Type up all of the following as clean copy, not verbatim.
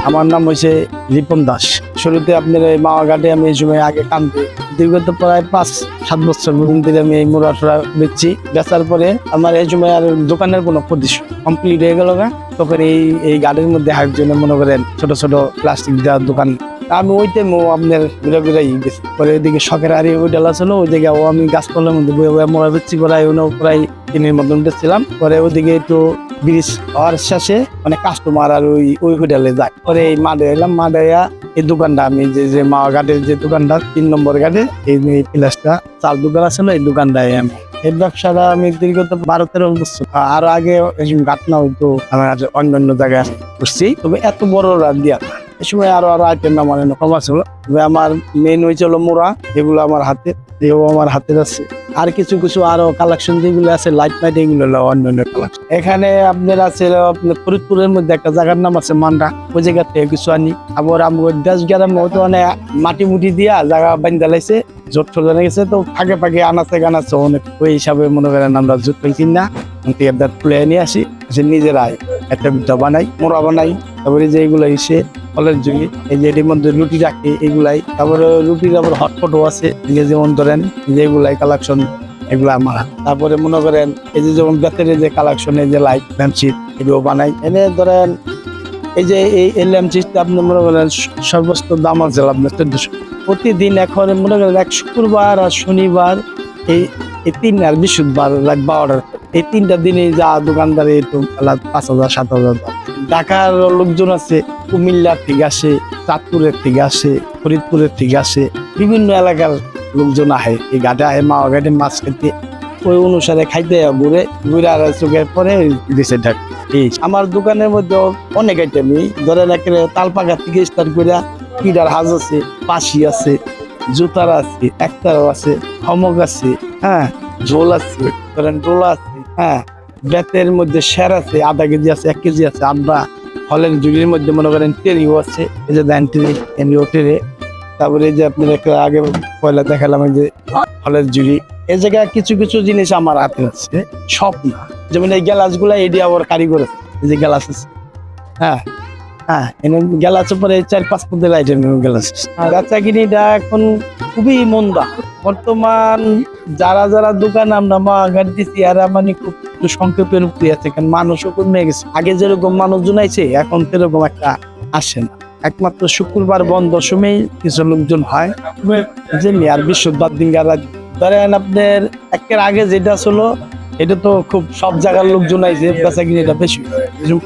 আমার নাম হয়েছে রিপন দাস। শুরুতে আপনার এই মাওয়াঘাটে আমি এই সময় আগে কামতে দীর্ঘত প্রায় 5-7 বছর পর্যন্ত আমি এই মোড়া টোড়া বেচছি। বেচার পরে আমার এই সময় আর দোকানের কোনো প্রতিষ্ঠান কমপ্লিট হয়ে গেল না। তখন এই গাড়ির মধ্যে হাইক জন্য মনে করেন ছোট ছোট প্লাস্টিক দেওয়ার দোকান আমি ওইতে আপনার ঘুরে ঘুরে গেছি। পরে ওইদিকে শখের আরে ওই ডালা ছিল ওই জায়গায় আমি গাছপালার মধ্যে মোড়া বেচছি প্রায় প্রায় 3 মতন বেচছিলাম। পরে ওইদিকে একটু ব্রিজ হওয়ার শেষে মানে কাস্টমার আর ওই হোটেলে যায়। পরে এই মাঠে এলাম, মাঠে এই দোকানটা আমি যে মাওয়াঘাটের যে দোকানটা 3 নম্বর ঘাটে এই প্লাসটা 4 দোকান আছে না, এই দোকানটায় আমি এই ব্যবসাটা আমি দীর্ঘত 12-13 বছর আরো আগে ঘাটনা হইতো আমার অন্যান্য জায়গায় করছি। তবে এত বড় রাত দিয়া এই সময় আরো আইটেম আমার কম আছে। তবে আমার মেন হয়েছিল মোড়া, এগুলো আমার হাতে, এও আমার হাতের আছে। আর কিছু কিছু আরো কালেকশন যেগুলো আছে লাইট মাইট এগুলো অন্যান্য কালেকশন। এখানে আপনার আছে আপনার ফরিদপুরের মধ্যে একটা জায়গার নাম আছে মান্ডা, ওই জায়গা থেকে কিছু আনি। আবার আমার দেশ গ্রাম হয়তো অনেক মাটি মুটি দিয়া জায়গা বান্ধা লাইছে, জোট চলে গেছে। তো ফাঁকে ফাঁকে আনাচে গানাচ্ছে অনেক, ওই হিসাবে মনে করেন আমরা জোট পেয়েছি না তুলে নিয়ে আসি, নিজেরাই একটা বিটা বানাই, মোড়া বানাই। তারপরে যে এইগুলো এসে ফলের যুগে এই যে এটির মধ্যে রুটি রাখি এগুলাই। তারপরে রুটির আবার হটপটও আছে, যেমন ধরেন যেগুলাই কালেকশন এগুলো আমার। তারপরে মনে করেন এই যে যেমন ব্যাটারি যে কালেকশন, এই যে লাইট ল্যাম্পশিট এগুলো বানাই। এনে ধরেন এই যে এই ল্যাম্পশিটটা আপনি মনে করেন সর্বোচ্চ দাম আছে আপনার 1400 প্রতিদিন। এখন মনে করেন এক শুক্রবার আর শনিবার এই 3 আর বৃহস্পতিবার রাত 12টার এই 3টা দিনে যা দোকানদারে একটু 5,000-7,000 দাম। ঢাকার লোকজন আছে, কুমিল্লার থেকে আসে, চাঁদপুরের থেকে আসে, ফরিদপুরের থেকে আসে, বিভিন্ন এলাকার লোকজন আহে এই ঘাটে আহে মাওয়াঘাটে মাছ খেতে। ওই অনুসারে খাইতে ঘুরে আর চোখের পরে দেশে ঢাকে। আমার দোকানের মধ্যে অনেক আইটেমই ধরেন একেবারে তালপাকা থেকে স্টার্ট করে পিঠার হাজ আছে, পাশি আছে, জুতার আছে, একতারও আছে, হমক আছে, হ্যাঁ ঝোল আছে, ধরেন ডোলা আছে, হ্যাঁ বেতের মধ্যে শের আছে, 1/2 কেজি আছে, 1 কেজি আছে, আমরা ফলের জুড়ির মধ্যে মনে করেন টেরিও আছে, এই যে দেন টেরে। তারপরে এই যে আপনার একটা আগে পয়লা দেখালাম এই যে ফলের জুড়ি। এই জায়গায় কিছু কিছু জিনিস আমার হাতে আছে, সব না। যেমন এই গ্যালাস গুলা এটি আবার কারিগর আছে, এই যে গ্যালাস আছে, হ্যাঁ এনে গ্যালাস উপরে 4-5 পদের আইটেম গ্যালাস। বেচাকিনিটা এখন খুবই মন্দা। বর্তমান যারা দোকান আমরা মাওয়াঘাট দিচ্ছি আর মানে খুব সংক্ষেপের উপরে আছে, কারণ মানুষও কমে গেছে। আগে যেরকম মানুষজন আইছে এখন সেরকম একটা আসে না। একমাত্র শুক্রবার বন্ধ সময় কিছু লোকজন হয়, যেমনি আর বৃহস্পতিবার দিন ধরেন আপনার একের আগে যেটা ছিল এটা তো খুব সব জায়গার লোকজন আইছে, বেচাকিনিটা বেশি।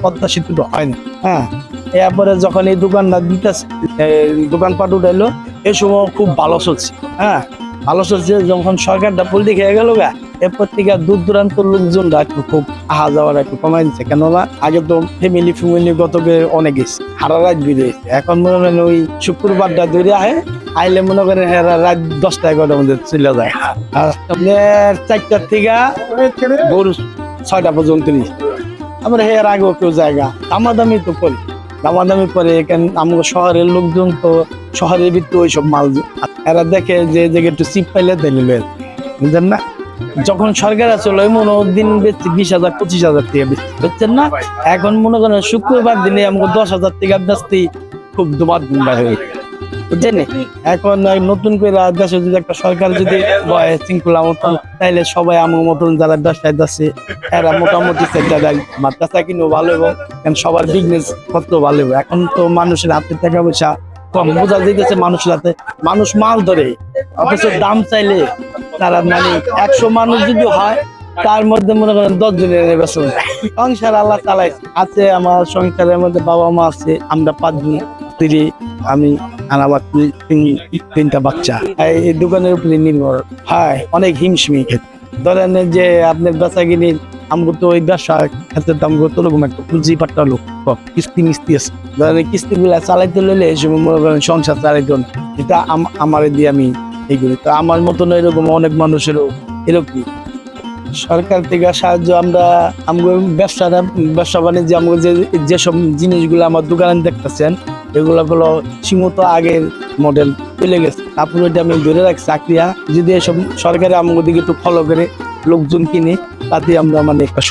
পদ্মা সেতুটা হয় না, হ্যাঁ। এরপরে যখন এই দোকানটা দিতেছে দোকানপাট উঠাইলো এই সময় খুব ভালো চলছে, হ্যাঁ ভালো চলছে। যখন সরকারটা পলিটিক হয়ে গেল গা, এরপর থেকে দূর দূরান্ত লোকজনরা একটু খুব আহা যাওয়ার একটু কমাই দিচ্ছে। কেননা আগে তো ফ্যামিলি গত অনেক গেছে, সারা রাত বেরিয়ে গেছে। এখন মনে করেন ওই শুক্রবারটা ধরে আইলে মনে করেন রাত 10টা-11টার মধ্যে চলে যায়। আর আপনার 4টার থেকে ভোর 6টা পর্যন্ত আমরা এর আগেও কেউ জায়গা দামাদামি তো করি, দামাদামি করে। এখানে আমাদের শহরের লোকজন তো শহরের ভিতরে ওইসব মাল এরা দেখে যে জায়গায় একটু চিপ পাইলে তাইলে বুঝলেন না। যখন সরকার আসলে দিন বেচছি 20,000-25,000 টাকা বেচছি, বুঝছেন না। এখন মনে করেন শুক্রবার দিনে আমাকে 10,000 টাকা বেচতে খুব দুবার হয়ে বুঝছেন। এখন নতুন করে দেশে যদি একটা সরকার যদি শৃঙ্খলা মতন, তাইলে সবাই আমার মতন যারা ব্যবসায় যাচ্ছে এরা মোটামুটি মাত্রা কিনেও ভালো হবে, কারণ সবার বিজনেস কত ভালো হবে। এখন তো মানুষের হাতে টাকা পয়সা কম, বোঝা যেতেছে মানুষের হাতে মানুষ মাল ধরে, অথচ দাম চাইলে তারা মানে 100 মানুষ যদি হয় তার মধ্যে মনে করেন 10 জনের বেতন। সংসার আল্লাহ চালাইছে আছে, আমার সংসারের মধ্যে বাবা মা আছে, আমরা 5 জন, স্ত্রী, আমি আর আমার 3টা বাচ্চা। এই দোকানের উপরে নির্ভর হয়, অনেক হিমশিমি খেতে। ধরেন যে আপনার বেচাকিনি আমগো তো ওই ব্যবসা ক্ষেত্রে আমগো তো রকম একটা পুঁজি পাট্টা লোক কিস্তি মিস্তি আছে। ধরেন কিস্তি গুলা চালাইতে লইলে এই সময় মনে করেন সংসার চালাইতে না, এটা আমার দিয়ে আমি এইগুলি। তো আমার মতন এরকম অনেক মানুষেরও এরকম সরকার থেকে সাহায্য আমরা ব্যবসা বাণিজ্য আমাকে যেসব জিনিসগুলো আমার দোকানে দেখতেছেন এগুলো হলো সীমিত আগের মডেল চলে গেছে। তারপরে ওইটা আমি ধরে রাখছি চাকরিয়া, যদি এসব সরকারে আমাদের দিকে একটু ফলো করে লোকজন কিনে তাতে আমরা মানে একটা